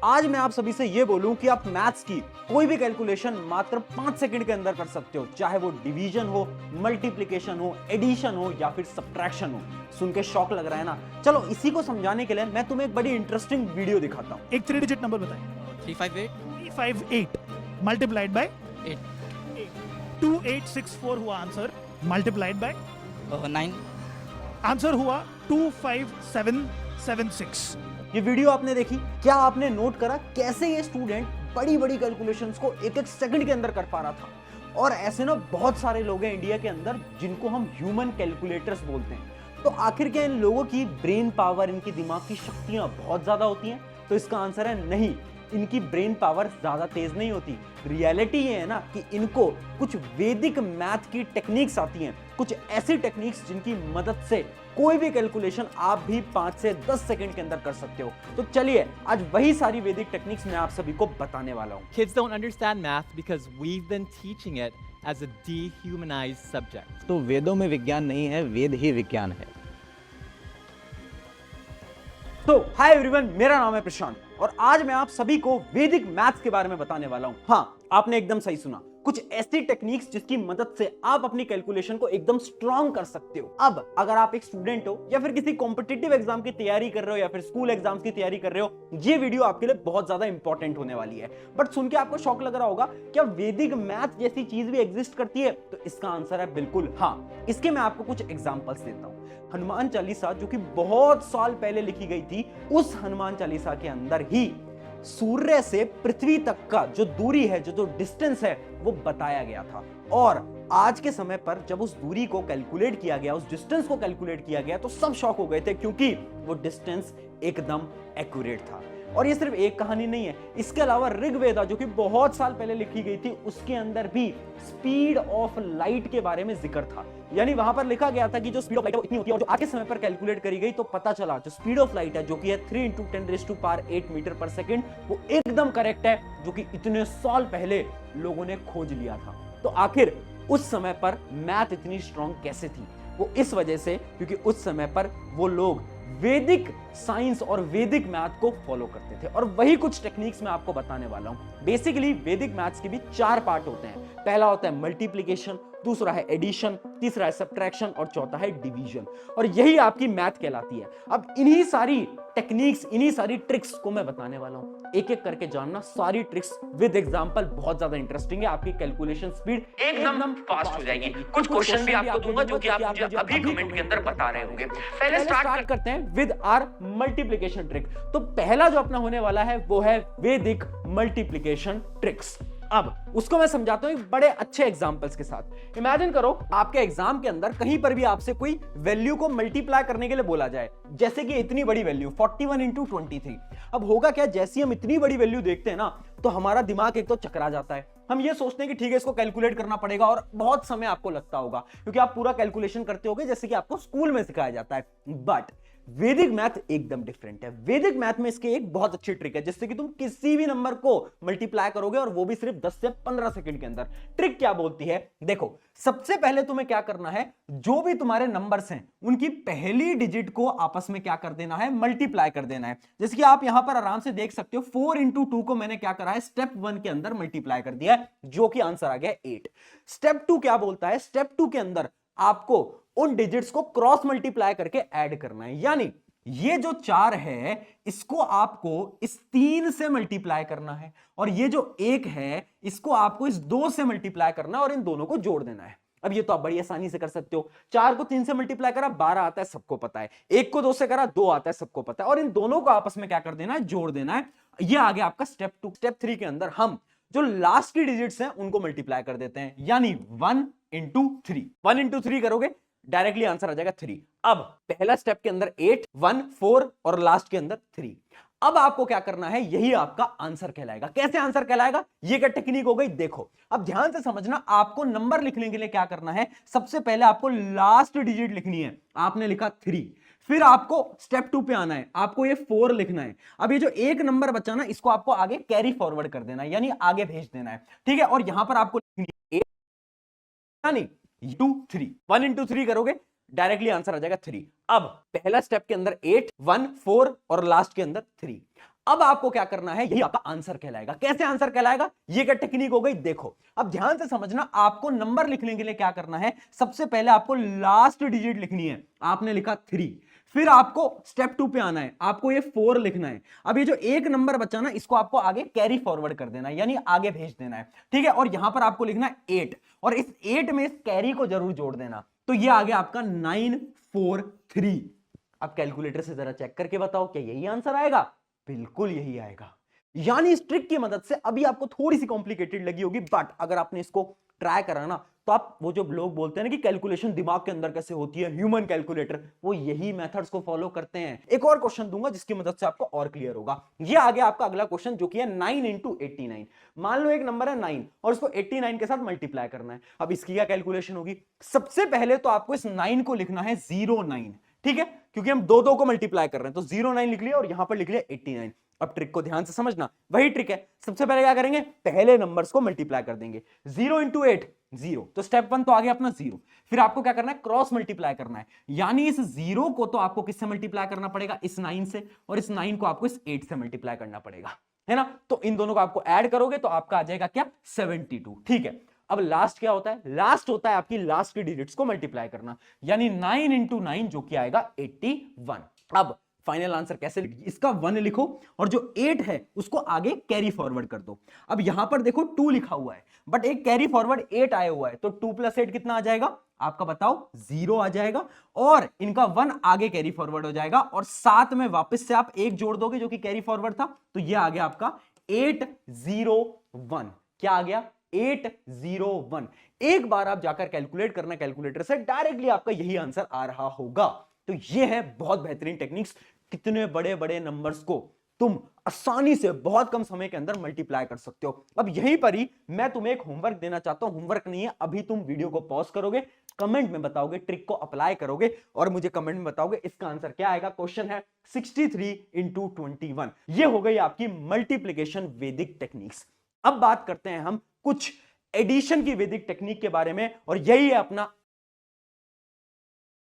आज मैं आप सभी से ये बोलूं कि आप मैथ्स की कोई भी कैलकुलेशन मात्र 5 सेकंड के अंदर कर सकते हो, चाहे वो डिवीजन हो, मल्टीप्लिकेशन हो, एडिशन हो या फिर सब्ट्रैक्शन हो। सुन के शॉक लग रहा है ना? चलो इसी को समझाने के लिए मैं तुम्हें एक बड़ी इंटरेस्टिंग वीडियो दिखाता हूं। एक 3 डिजिट नंबर बताएं। 358 मल्टीप्लाइड बाय 2864 हुआ आंसर, मल्टीप्लाइड बाय 9 आंसर हुआ 25776। ये वीडियो आपने देखी? क्या आपने नोट करा कैसे ये स्टूडेंट बड़ी बड़ी कैलकुलेशंस को एक एक सेकंड के अंदर कर पा रहा था? और ऐसे ना बहुत सारे लोग हैं इंडिया के अंदर जिनको हम ह्यूमन कैलकुलेटर्स बोलते हैं। तो आखिर क्या इन लोगों की ब्रेन पावर, इनकी दिमाग की शक्तियां बहुत ज्यादा होती हैं? तो इसका आंसर है नहीं, इनकी ब्रेन पावर ज्यादा तेज नहीं होती। रियलिटी ये है ना कि इनको कुछ वैदिक मैथ की टेक्निक्स आती हैं, कुछ ऐसी टेक्निक्स जिनकी मदद से कोई भी कैलकुलेशन आप भी 5 से 10 सेकंड के अंदर कर सकते हो। तो चलिए आज वही सारी वैदिक टेक्निक्स मैं आप सभी को बताने वाला हूं। Kids don't understand math because we've been teaching it as a dehumanized subject. तो वेदों में विज्ञान नहीं है, वेद ही विज्ञान है। तो हाय एवरीवन, मेरा नाम है प्रशांत और आज मैं आप सभी को वैदिक मैथ्स के बारे में बताने वाला हूं। हाँ, आपने एकदम सही सुना, कुछ ऐसी टेक्निक्स जिसकी मदद से आप अपनी कैलकुलेशन को एकदम स्ट्रांग कर सकते हो। अब अगर आप एक स्टूडेंट हो या फिर किसी कॉम्पिटिटिव एग्जाम की तैयारी कर रहे हो या फिर स्कूल एग्जाम्स की तैयारी कर रहे हो, ये वीडियो आपके लिए बहुत ज्यादा इंपॉर्टेंट होने वाली है। बट सुन के आपको शॉक लग रहा होगा, क्या वैदिक मैथ जैसी चीज भी एग्जिस्ट करती है? तो इसका आंसर है बिल्कुल हाँ। इसके मैं आपको कुछ एग्जाम्पल्स देता हूं। हनुमान चालीसा जो कि बहुत साल पहले लिखी गई थी, उस हनुमान चालीसा के अंदर ही सूर्य से पृथ्वी तक का जो दूरी है, जो डिस्टेंस है, वो बताया गया था। और आज के समय पर जब उस दूरी को कैलकुलेट किया गया, उस डिस्टेंस को कैलकुलेट किया गया, तो सब शॉक हो गए थे क्योंकि वो डिस्टेंस एकदम एक्यूरेट था। और ये सिर्फ एक कहानी नहीं है, इसके अलावा ऋग्वेदा जो कि बहुत साल पहले लिखी गई थी, उसके अंदर भी स्पीड ऑफ लाइट के बारे में जिक्र था। यानी वहां पर लिखा गया था कि जो स्पीड ऑफ लाइट है वो इतनी होती है, और जो आज के समय पर कैलकुलेट करी गई तो पता चला जो स्पीड ऑफ लाइट है, जो कि है 3 × 10⁸ मीटर पर सेकंड, वो एकदम करेक्ट है, जो कि इतने साल पहले लोगों ने खोज लिया था। तो आखिर उस समय पर मैथ इतनी स्ट्रांग कैसे थी? वो इस वजह से क्योंकि उस समय पर वो लोग वैदिक साइंस और वैदिक मैथ को फॉलो करते थे। और वही कुछ टेक्निक्स मैं आपको बताने वाला हूं। बेसिकली वैदिक मैथ्स के भी 4 पार्ट होते हैं। पहला होता है मल्टीप्लिकेशन, दूसरा है एडिशन, तीसरा है सब्ट्रैक्शन और चौथा है डिवीजन। और यही आपकी मैथ कहलाती है। अब इन्हीं सारी टेक्निक्स, इन्हीं सारी ट्रिक्स को मैं बताने वाला हूं। एक एक करके जानना सारी ट्रिक्स विद एग्जांपल। बहुत ज्यादा इंटरेस्टिंग है, आपकी कैलकुलेशन स्पीड एकदम फास्ट हो जाएगी। कुछ क्वेश्चन भी आपको दूंगा जो कि आप मुझे अभी कमेंट के अंदर बता रहे होंगे। पहले स्टार्ट करते हैं विद आवर मल्टीप्लिकेशन ट्रिक। तो पहला जो अपना होने वाला है वो है वैदिक मल्टीप्लिकेशन ट्रिक्स। अब उसको मैं समझाता हूं एक बड़े अच्छे एग्जांपल्स के साथ। इमेजिन करो आपके एग्जाम के अंदर कहीं पर भी आपसे कोई वैल्यू को मल्टीप्लाई करने के लिए बोला जाए, जैसे कि इतनी बड़ी वैल्यू 41 × 23। अब होगा क्या, जैसे हम इतनी बड़ी वैल्यू देखते हैं ना, तो हमारा दिमाग एक तो चकरा जाता है। हम ये सोचते हैं कि ठीक है, इसको कैलकुलेट करना पड़ेगा और बहुत समय आपको लगता होगा क्योंकि आप पूरा कैलकुलेशन करते होगे जैसे कि आपको स्कूल में सिखाया जाता है। बट वैदिक मैथ एकदम डिफरेंट है। वैदिक मैथ में इसके एक बहुत अच्छी ट्रिक है जिससे कि तुम किसी भी नंबर को मल्टीप्लाई करोगे और वो भी सिर्फ 10 से 15 सेकंड के अंदर। ट्रिक क्या बोलती है, देखो सबसे पहले तुम्हें क्या करना है, जो भी तुम्हारे नंबर्स हैं उनकी पहली डिजिट को आपस में क्या कर देना है, मल्टीप्लाई कर देना है। जैसे कि आप यहां पर आराम से देख सकते हो, 4 × 2 को मैंने क्या करा है, स्टेप 1 के अंदर मल्टीप्लाई कर दिया है, जो कि आंसर आ गया 8। स्टेप 2 क्या बोलता है, स्टेप 2 के अंदर आपको उन डिजिट्स को क्रॉस मल्टीप्लाई करके ऐड करना है। यानी ये जो 4 है इसको आपको इस 3 से मल्टीप्लाई करना है, और ये जो 1 है इसको आपको इस 2 से मल्टीप्लाई करना है और इन दोनों को जोड़ देना है। अब ये तो आप बड़ी आसानी से कर सकते हो। 4 को 3 से मल्टीप्लाई करा 12 आता है, सबको पता है। 1 को 2 से करा 2 आता है, सबको पता है। और इन दोनों को आपस में क्या कर देना है, जोड़ देना है। ये आ गया आपका स्टेप 2। स्टेप 3 के अंदर हम जो लास्ट की डिजिट्स हैं उनको मल्टीप्लाई कर देते हैं, यानी 1 × 3। 1 × 3 करोगे डायरेक्टली आंसर आ जाएगा 3। अब पहला स्टेप के अंदर 8, 1, 4 और लास्ट के अंदर 3। अब आपको क्या करना है, यही आपका आंसर कहलाएगा। कैसे आंसर कहलाएगा, ये क्या टेक्निक हो गई, देखो अब ध्यान से समझना। आपको नंबर लिखने के लिए क्या करना है, सबसे पहले आपको लास्ट डिजिट लिखनी है। आपने लिखा 3, फिर आपको स्टेप 2 पे आना है, आपको ये 4 लिखना है। अब ये जो एक नंबर बचा ना, इसको आपको आगे कैरी फॉरवर्ड कर देना है, यानी आगे भेज देना है, ठीक है। और यहां पर आपको लिखनी है 8, यानी 2, 3। 1 × 3 करोगे डायरेक्टली आंसर आ जाएगा 3। अब पहला स्टेप के अंदर 8, 1, 4 और लास्ट के अंदर 3। अब आपको क्या करना है, यही आपका आंसर कहलाएगा। कैसे आंसर कहलाएगा, ये क्या टेक्निक हो गई, देखो अब ध्यान से समझना। आपको नंबर लिखने के लिए क्या करना है, सबसे पहले आपको लास्ट डिजिट लिखनी है। आपने लिखा 3, फिर आपको स्टेप 2 पे आना है, आपको ये 4 लिखना है। अब ये जो एक नंबर बचा ना, इसको आपको आगे कैरी फॉरवर्ड कर देना है, यानी आगे भेज देना है, ठीक है। और यहां पर आपको लिखना है 8, और इस 8 में इस कैरी को जरूर जोड़ देना। तो ये आ गया आपका 9, 4, 3। अब कैलकुलेटर से जरा चेक करके बताओ, क्या यही आंसर आएगा? बिल्कुल यही आएगा। यानी इस ट्रिक की मदद से अभी आपको थोड़ी सी कॉम्प्लिकेटेड लगी होगी, बट अगर आपने इसको ट्राई करा ना, तो आप वो जो लोग बोलते हैं ना कि कैलकुलेशन दिमाग के अंदर कैसे होती है, ह्यूमन कैलकुलेटर, वो यही मेथड्स को फॉलो करते हैं। एक और क्वेश्चन दूंगा जिसकी मदद से आपको और क्लियर होगा। ये आ गया आपका अगला क्वेश्चन, जो कि है 9 इंटू 89। मान लो एक नंबर है 9 और उसको 89 के साथ मल्टीप्लाई करना है। अब इसकी क्या कैलकुलेशन होगी? सबसे पहले तो आपको इस 9 को लिखना है 09, ठीक है, क्योंकि हम दो को मल्टीप्लाई कर रहे हैं। तो 09 लिख लिया और यहां पर लिख लिया 89। अब ट्रिक को ध्यान से समझना, वही ट्रिक है। सबसे पहले क्या करेंगे, पहले नंबर्स को मल्टीप्लाई कर देंगे। 0 इंटू 8 0, तो स्टेप 1 तो आ गया अपना 0। फिर आपको क्या करना है, क्रॉस मल्टीप्लाई करना है, यानी इस 0 को तो आपको किससे मल्टीप्लाई करना पड़ेगा, इस 9 से, और इस 9 को आपको इस 8 से मल्टीप्लाई करना पड़ेगा, है ना। तो इन दोनों को आपको ऐड करोगे तो आपका आ जाएगा क्या, 72, ठीक है। अब लास्ट क्या होता है, लास्ट होता है आपकी लास्ट की डिजिट्स को मल्टीप्लाई करना, यानी 9 इंटू 9 जो कि आएगा 81। अब फाइनल आंसर कैसे, इसका 1 लिखो और जो 8 है उसको आगे कैरी फॉरवर्ड कर दो। अब यहां पर देखो 2 लिखा हुआ है, बट एक कैरी फॉरवर्ड 8 आया हुआ है, तो 2 + 8 कितना आ जाएगा आपका, बताओ, 0 आ जाएगा। और इनका 1 आगे कैरी फॉरवर्ड हो जाएगा, और साथ में वापस से आप 1 जोड़ दोगे जो कि कैरी फॉरवर्ड था, तो ये आ गया आपका 801। क्या आ गया, 801। एक बार आप जाकर कैलकुलेट करना कैलकुलेटर से, डायरेक्टली आपका यही आंसर आ रहा होगा। तो ये है बहुत बेहतरीन टेक्निक्स, कितने बड़े बड़े नंबर्स को तुम आसानी से बहुत कम समय के अंदर मल्टीप्लाई कर सकते हो। अब यहीं पर ही मैं तुम्हें एक होमवर्क देना चाहता हूं। होमवर्क नहीं है, अभी तुम वीडियो को पॉज करोगे, कमेंट में बताओगे, ट्रिक को अप्लाई करोगे और मुझे कमेंट में बताओगे इसका आंसर क्या आएगा। क्वेश्चन है 63 इंटू 21। ये हो गई आपकी मल्टीप्लीकेशन वैदिक टेक्निक्स। अब बात करते हैं हम कुछ एडिशन की वैदिक टेक्निक के बारे में, और यही है अपना